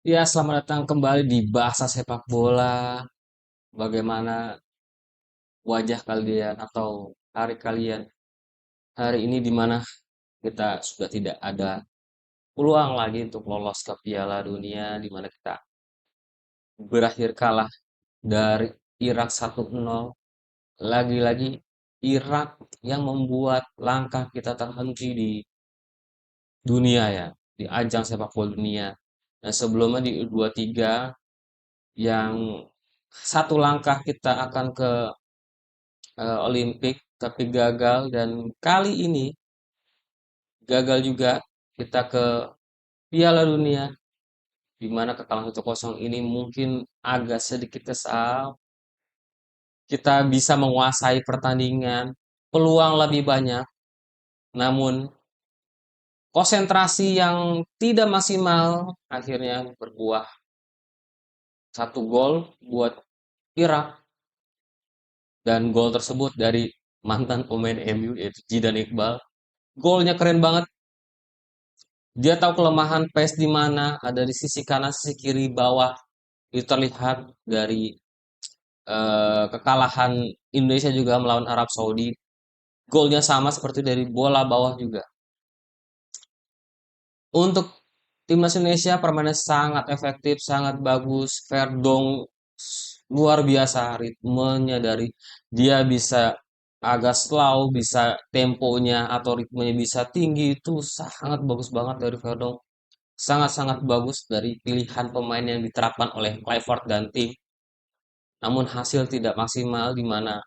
Ya, selamat datang kembali di Bahasa Sepak Bola. Bagaimana wajah kalian atau hari kalian hari ini di mana kita sudah tidak ada peluang lagi untuk lolos ke Piala Dunia di mana kita berakhir kalah dari Irak 1-0. Lagi-lagi Irak yang membuat langkah kita terhenti di dunia ya, di ajang sepak bola dunia. Dan sebelumnya di U23 yang satu langkah kita akan ke Olimpik tapi gagal dan kali ini gagal juga kita ke Piala Dunia di mana kekalahan 1-0 ini mungkin agak sedikit kesal. Kita bisa menguasai pertandingan, peluang lebih banyak, namun konsentrasi yang tidak maksimal akhirnya berbuah satu gol buat Irak dan gol tersebut dari mantan pemain MU yaitu Zidane Iqbal. Golnya keren banget. Dia tahu kelemahan PES di mana, ada di sisi kanan, sisi kiri, bawah. Itu terlihat dari kekalahan Indonesia juga melawan Arab Saudi. Golnya sama seperti dari bola bawah juga. Untuk timnas Indonesia permainan sangat efektif, sangat bagus. Verdong luar biasa ritmenya dari dia bisa agak slow, bisa temponya atau ritmenya bisa tinggi itu sangat bagus banget dari Verdong. Sangat-sangat bagus dari pilihan pemain yang diterapkan oleh Clivert dan tim. Namun hasil tidak maksimal di mana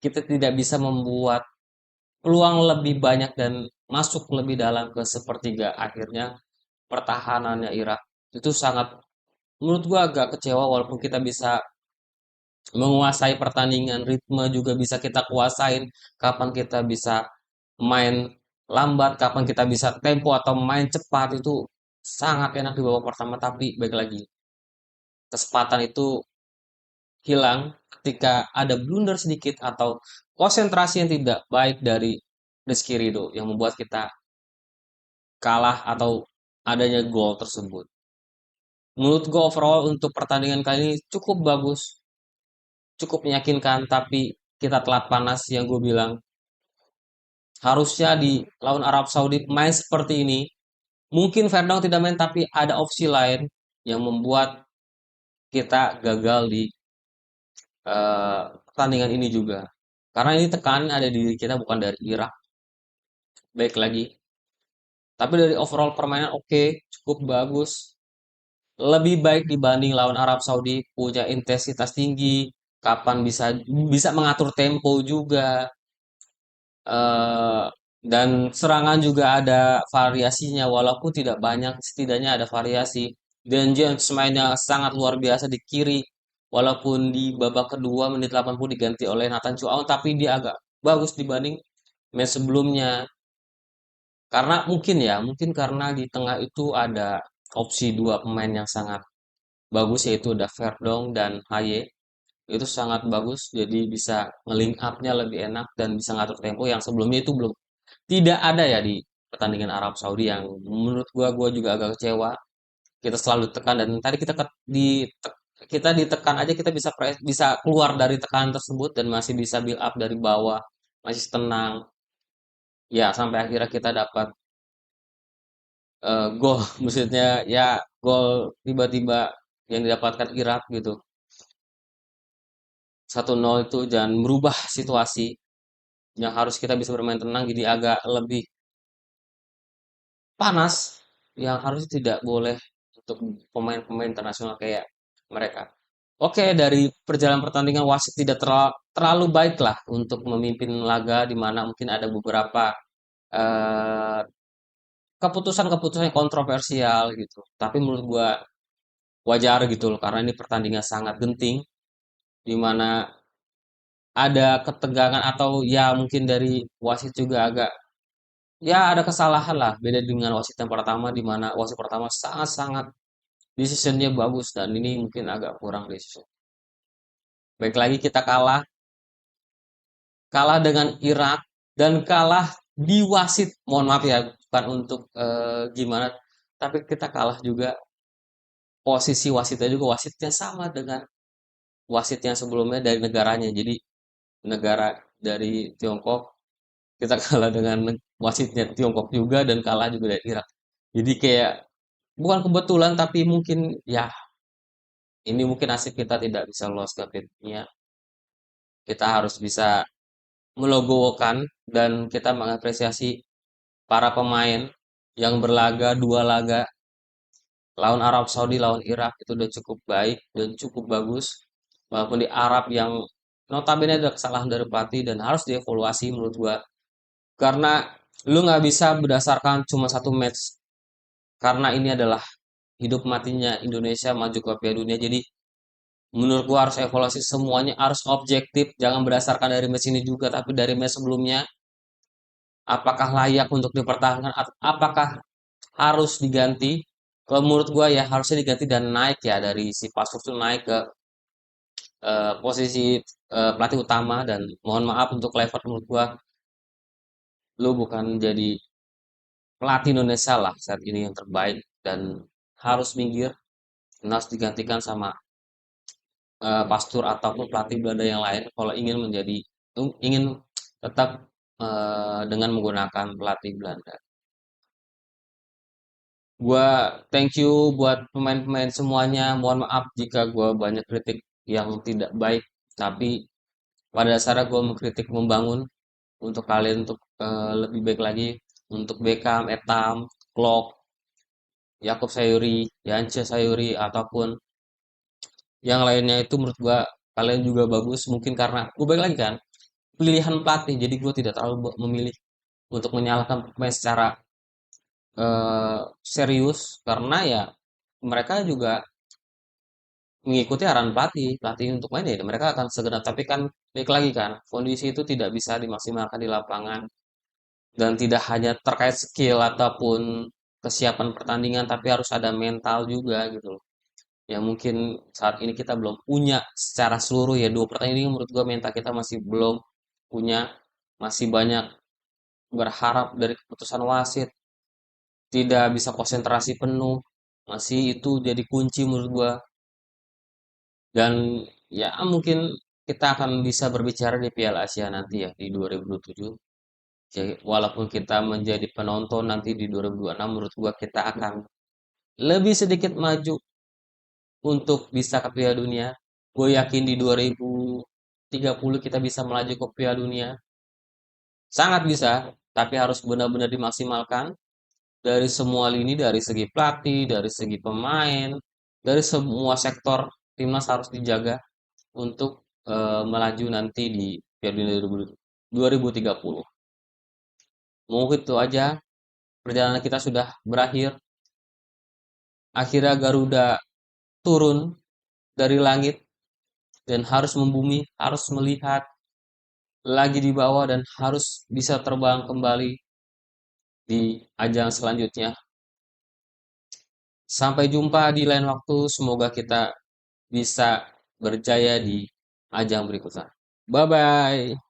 kita tidak bisa membuat peluang lebih banyak dan masuk lebih dalam ke sepertiga akhirnya pertahanannya Irak itu sangat menurut gua agak kecewa walaupun kita bisa menguasai pertandingan ritme juga bisa kita kuasain kapan kita bisa main lambat kapan kita bisa tempo atau main cepat itu sangat enak di babak pertama tapi baik lagi kesempatan itu hilang ketika ada blunder sedikit atau konsentrasi yang tidak baik dari Rizky Ridho yang membuat kita kalah atau adanya gol tersebut. Menurut gue overall untuk pertandingan kali ini cukup bagus, cukup meyakinkan, tapi kita telat panas yang gue bilang. Harusnya di lawan Arab Saudi main seperti ini. Mungkin Verdong tidak main, tapi ada opsi lain yang membuat kita gagal di pertandingan ini juga. Karena ini tekanan ada di diri kita bukan dari Irak. Baik lagi. Tapi dari overall permainan oke, cukup bagus. Lebih baik dibanding lawan Arab Saudi, punya intensitas tinggi, kapan bisa bisa mengatur tempo juga. eh, dan serangan juga ada variasinya walaupun tidak banyak, setidaknya ada variasi. Dan James mainnya sangat luar biasa di kiri. Walaupun di babak kedua menit 80 diganti oleh Nathan Chuaon, tapi dia agak bagus dibanding match sebelumnya. Karena mungkin ya, mungkin karena di tengah itu ada opsi dua pemain yang sangat bagus yaitu ada Verdong dan Haye. Itu sangat bagus, jadi bisa nge-link up-nya lebih enak dan bisa ngatur tempo yang sebelumnya itu belum tidak ada ya di pertandingan Arab Saudi yang menurut gua juga agak kecewa. Kita selalu tekan dan tadi kita ditekan aja kita bisa keluar dari tekanan tersebut dan masih bisa build up dari bawah, masih tenang. Ya, sampai akhirnya kita dapat gol maksudnya ya gol tiba-tiba yang didapatkan Irak gitu 1-0 itu dan merubah situasi yang harus kita bisa bermain tenang jadi agak lebih panas yang harusnya tidak boleh untuk pemain-pemain internasional kayak mereka. Oke, dari perjalanan pertandingan wasit tidak terlalu baik lah untuk memimpin laga di mana mungkin ada beberapa eh, keputusan-keputusan yang kontroversial gitu. Tapi menurut gua wajar gitu loh karena ini pertandingan sangat genting di mana ada ketegangan atau ya mungkin dari wasit juga agak ya ada kesalahan lah beda dengan wasit yang pertama di mana wasit pertama sangat-sangat decisionnya bagus dan ini mungkin agak kurang decision. Baik lagi kita kalah, kalah dengan Irak dan kalah di wasit. Mohon maaf ya bukan untuk gimana tapi kita kalah juga posisi wasitnya juga wasitnya sama dengan wasit yang sebelumnya dari negaranya. Jadi negara dari Tiongkok kita kalah dengan wasitnya Tiongkok juga dan kalah juga dari Irak. Jadi kayak bukan kebetulan tapi mungkin ya ini mungkin nasib kita tidak bisa lolos ke Fit-nya. Kita harus bisa melogokan dan kita mengapresiasi para pemain yang berlaga dua laga lawan Arab Saudi, lawan Irak itu udah cukup baik dan cukup bagus. Walaupun di Arab yang notabene ada kesalahan dari pelatih dan harus dievaluasi menurut gua. Karena lu nggak bisa berdasarkan cuma satu match. Karena ini adalah hidup matinya Indonesia maju ke Piala Dunia. Jadi menurut gua harus evaluasi semuanya, harus objektif. Jangan berdasarkan dari match ini juga, tapi dari match sebelumnya. Apakah layak untuk dipertahankan atau apakah harus diganti? Kalau menurut gua ya harusnya diganti dan naik ya dari si Pasuf itu naik ke posisi pelatih utama dan mohon maaf untuk Clivert menurut gua lu bukan jadi pelatih Indonesia lah saat ini yang terbaik dan harus minggir dan harus digantikan sama Pastur ataupun pelatih Belanda yang lain kalau ingin ingin tetap dengan menggunakan pelatih Belanda. Gua thank you buat pemain-pemain semuanya. Mohon maaf jika gua banyak kritik yang tidak baik, tapi pada dasarnya gua mengkritik membangun untuk kalian untuk lebih baik lagi untuk Beckham, Etam, Klok, Yakob Sayuri, Yance Sayuri ataupun yang lainnya itu menurut gua kalian juga bagus mungkin karena gue balik lagi kan pilihan pelatih jadi gue tidak terlalu memilih untuk menyalahkan pemain secara serius karena ya mereka juga mengikuti arahan pelatih pelatih untuk main ya mereka akan segenap tapi kan balik lagi kan kondisi itu tidak bisa dimaksimalkan di lapangan dan tidak hanya terkait skill ataupun kesiapan pertandingan tapi harus ada mental juga gitu loh yang mungkin saat ini kita belum punya secara seluruh ya dua pertandingan ini menurut gua mental kita masih belum punya masih banyak berharap dari keputusan wasit tidak bisa konsentrasi penuh masih itu jadi kunci menurut gua dan ya mungkin kita akan bisa berbicara di Piala Asia nanti ya di 2027. Jadi, walaupun kita menjadi penonton nanti di 2026 menurut gua kita akan lebih sedikit maju untuk bisa ke Piala Dunia. Gue yakin di 2030 kita bisa melaju ke Piala Dunia. Sangat bisa, tapi harus benar-benar dimaksimalkan dari semua lini, dari segi pelatih, dari segi pemain, dari semua sektor timnas harus dijaga untuk melaju nanti di Piala Dunia 2030. Mungkin itu aja perjalanan kita sudah berakhir. Akhirnya Garuda turun dari langit dan harus membumi, harus melihat lagi di bawah dan harus bisa terbang kembali di ajang selanjutnya. Sampai jumpa di lain waktu. Semoga kita bisa berjaya di ajang berikutnya. Bye bye.